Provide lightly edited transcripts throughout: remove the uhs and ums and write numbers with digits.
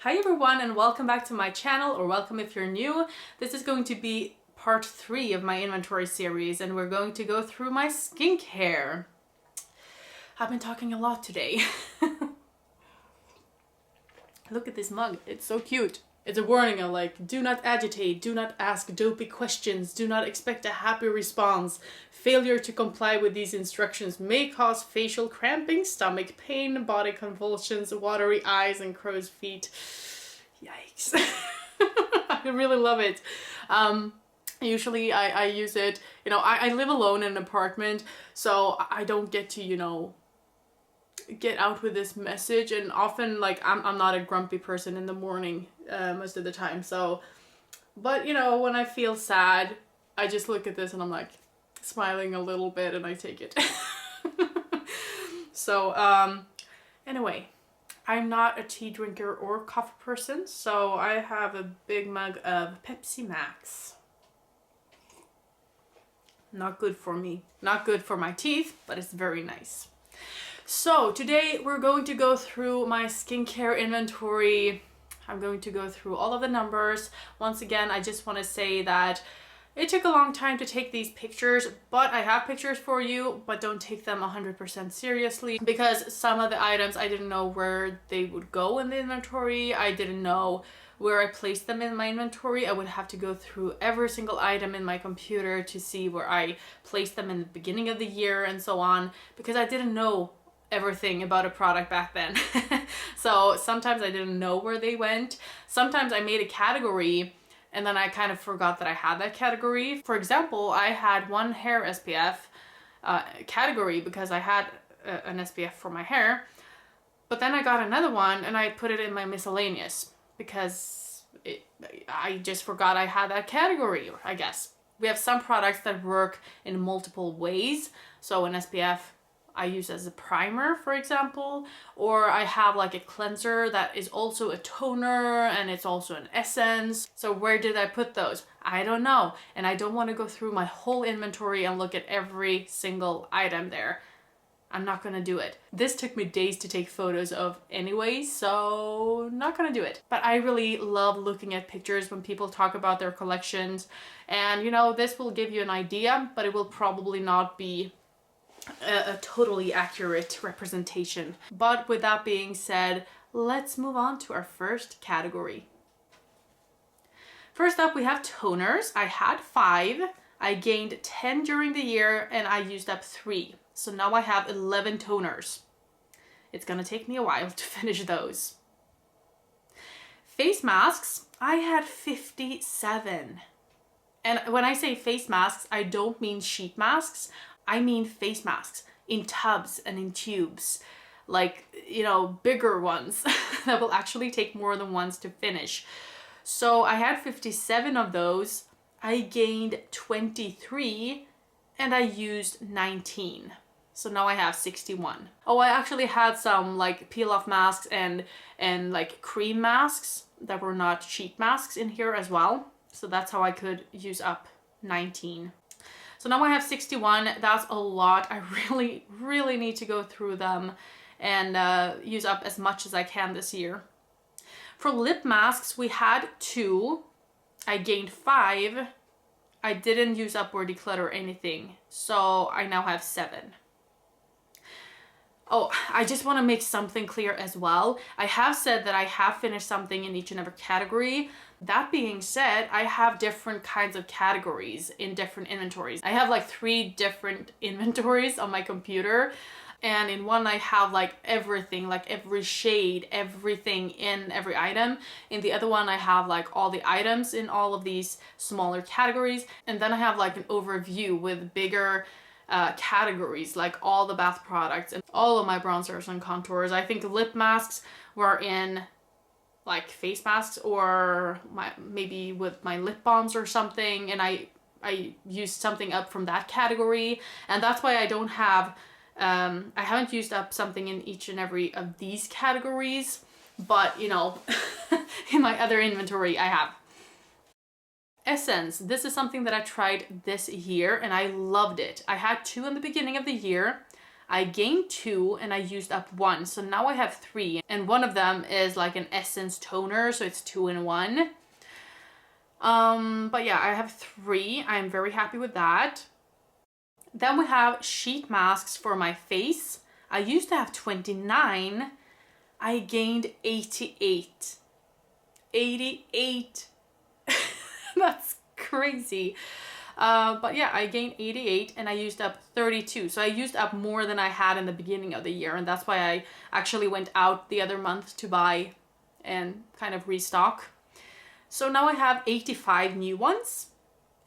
Hi everyone and welcome back to my channel, or welcome if you're new. This is going to be part 3 of my inventory series and we're going to go through my skincare. I've been talking a lot today. Look at this mug, it's so cute. It's a warning of like, do not agitate, do not ask dopey questions, do not expect a happy response. Failure to comply with these instructions may cause facial cramping, stomach pain, body convulsions, watery eyes, and crow's feet. Yikes. I really love it. Usually I use it, I live alone in an apartment, so I don't get to, get out with this message, and often like I'm not a grumpy person in the morning most of the time, so but when I feel sad I just look at this and I'm like smiling a little bit and I take it. So anyway, I'm not a tea drinker or coffee person, so I have a big mug of Pepsi Max. Not good for me, not good for my teeth, but it's very nice. So today we're going to go through my skincare inventory. I'm going to go through all of the numbers. Once again, I just want to say that it took a long time to take these pictures, but I have pictures for you, but don't take them 100% seriously because some of the items I didn't know where they would go in the inventory. I didn't know where I placed them in my inventory. I would have to go through every single item in my computer to see where I placed them in the beginning of the year and so on, because I didn't know everything about a product back then. So sometimes I didn't know where they went. Sometimes I made a category and then I kind of forgot that I had that category. For example, I had one hair SPF category because I had an SPF for my hair, but then I got another one and I put it in my miscellaneous because I just forgot I had that category, I guess. We have some products that work in multiple ways. So an SPF I use as a primer, for example, or I have like a cleanser that is also a toner and it's also an essence. So where did I put those? I don't know. And I don't want to go through my whole inventory and look at every single item there. I'm not gonna do it. This took me days to take photos of anyway, so not gonna do it. But I really love looking at pictures when people talk about their collections. And this will give you an idea, but it will probably not be a totally accurate representation. But with that being said, let's move on to our first category. First up, we have toners. I had 5. I gained 10 during the year and I used up 3. So now I have 11 toners. It's gonna take me a while to finish those. Face masks, I had 57. And when I say face masks, I don't mean sheet masks. I mean face masks in tubs and in tubes, like, bigger ones that will actually take more than once to finish. So I had 57 of those. I gained 23 and I used 19. So now I have 61. Oh, I actually had some like peel off masks and like cream masks that were not sheet masks in here as well. So that's how I could use up 19. So now I have 61. That's a lot. I really need to go through them and use up as much as I can this year. For lip masks, we had 2. I gained 5. I didn't use up or declutter anything. So I now have 7. Oh, I just want to make something clear as well. I have said that I have finished something in each and every category. That being said, I have different kinds of categories in different inventories. I have like 3 different inventories on my computer. And in one I have like everything, like every shade, everything in every item. In the other one I have like all the items in all of these smaller categories. And then I have like an overview with bigger categories, like all the bath products and all of my bronzers and contours. I think lip masks were in like face masks or maybe with my lip balms or something, and I used something up from that category, and that's why I don't have I haven't used up something in each and every of these categories, but in my other inventory I have. Essence, this is something that I tried this year and I loved it. I had 2 in the beginning of the year. I gained 2 and I used up 1. So now I have 3, and one of them is like an Essence toner, so it's 2 in 1. But yeah, I have 3. I'm very happy with that. Then we have sheet masks for my face. I used to have 29. I gained 88. 88. That's crazy. But yeah, I gained 88 and I used up 32. So I used up more than I had in the beginning of the year. And that's why I actually went out the other month to buy and kind of restock. So now I have 85 new ones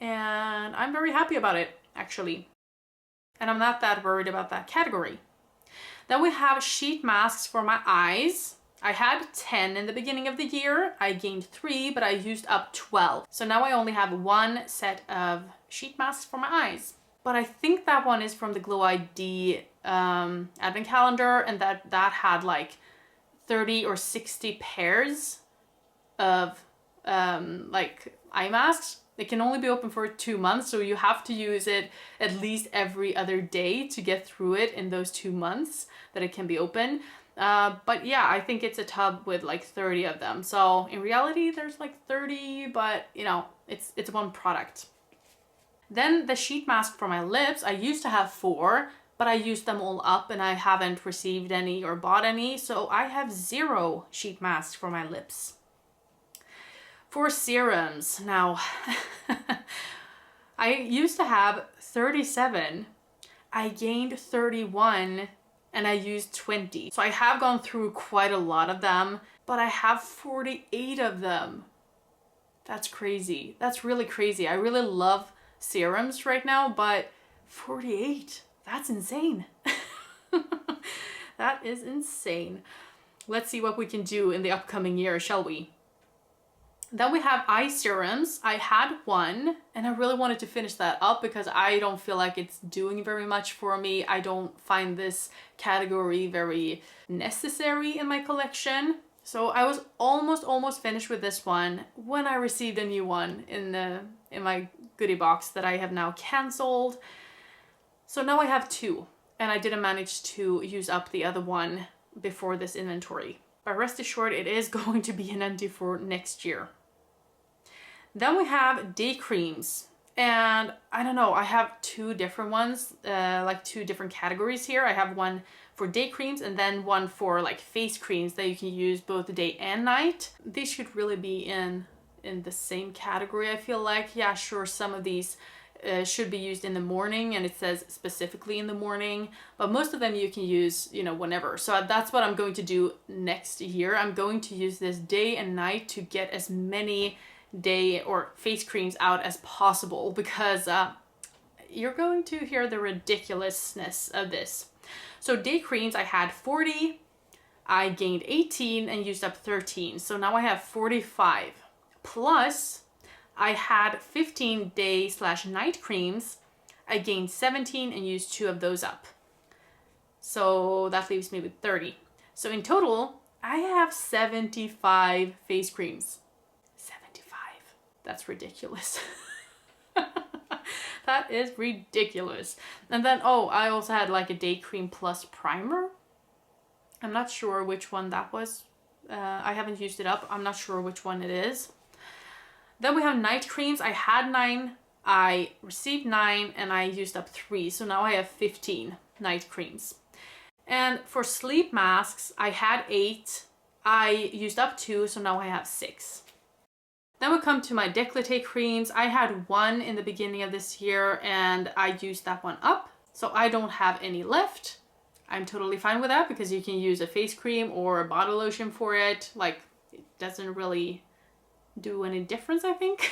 and I'm very happy about it, actually. And I'm not that worried about that category. Then we have sheet masks for my eyes. I had 10 in the beginning of the year. I gained 3, but I used up 12. So now I only have 1 set of sheet masks for my eyes. But I think that one is from the Glow ID advent calendar, and that had like 30 or 60 pairs of like eye masks. It can only be open for 2 months, so you have to use it at least every other day to get through it in those 2 months that it can be open. But yeah, I think it's a tub with like 30 of them. So in reality, there's like 30, but you know, it's one product. Then the sheet mask for my lips, I used to have 4, but I used them all up and I haven't received any or bought any. So I have 0 sheet masks for my lips. For serums, now, I used to have 37. I gained 31 and I used 20. So I have gone through quite a lot of them, but I have 48 of them. That's crazy. That's really crazy. I really love serums right now, but 48, that's insane. That is insane. Let's see what we can do in the upcoming year, shall we? Then we have eye serums. I had 1 and I really wanted to finish that up because I don't feel like it's doing very much for me. I don't find this category very necessary in my collection. So I was almost finished with this one when I received a new one in my goodie box that I have now canceled. So now I have 2 and I didn't manage to use up the other one before this inventory. But rest assured, it is going to be an empty for next year. Then we have day creams, and I don't know, I have 2 different ones, like 2 different categories here. I have one for day creams and then one for like face creams that you can use both day and night. These should really be in the same category, I feel like. Yeah, sure, some of these should be used in the morning, and it says specifically in the morning, but most of them you can use, you know, whenever. So that's what I'm going to do next year. I'm going to use this day and night to get as many day or face creams out as possible, because you're going to hear the ridiculousness of this. So day creams, I had 40, I gained 18 and used up 13. So now I have 45. Plus I had 15 day/night creams. I gained 17 and used 2 of those up. So that leaves me with 30. So in total, I have 75 face creams. 75. That's ridiculous. That is ridiculous. And then, oh, I also had like a day cream plus primer. I'm not sure which one that was. I haven't used it up. I'm not sure which one it is. Then we have night creams. I had 9, I received 9, and I used up 3. So now I have 15 night creams. And for sleep masks, I had 8. I used up 2, so now I have 6. Then we come to my décolleté creams. I had 1 in the beginning of this year and I used that one up. So I don't have any left. I'm totally fine with that because you can use a face cream or a body lotion for it. Like, it doesn't really do any difference, I think.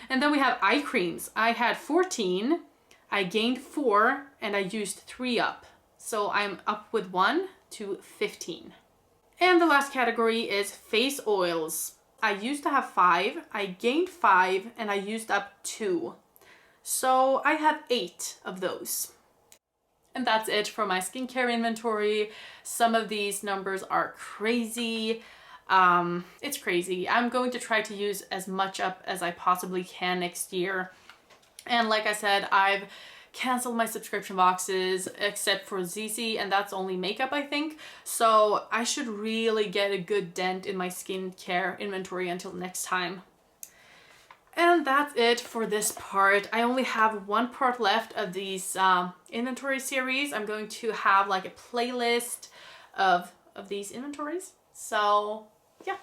And then we have eye creams. I had 14, I gained 4, and I used 3 up. So I'm up with 1 to 15. And the last category is face oils. I used to have 5, I gained 5, and I used up 2. So I have 8 of those. And that's it for my skincare inventory. Some of these numbers are crazy. It's crazy. I'm going to try to use as much up as I possibly can next year. And like I said, I've canceled my subscription boxes except for ZC, and that's only makeup, I think. So I should really get a good dent in my skincare inventory until next time. And that's it for this part. I only have one part left of these inventory series. I'm going to have like a playlist of these inventories. So yeah,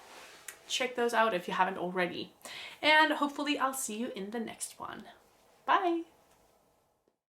check those out if you haven't already. And hopefully I'll see you in the next one. Bye!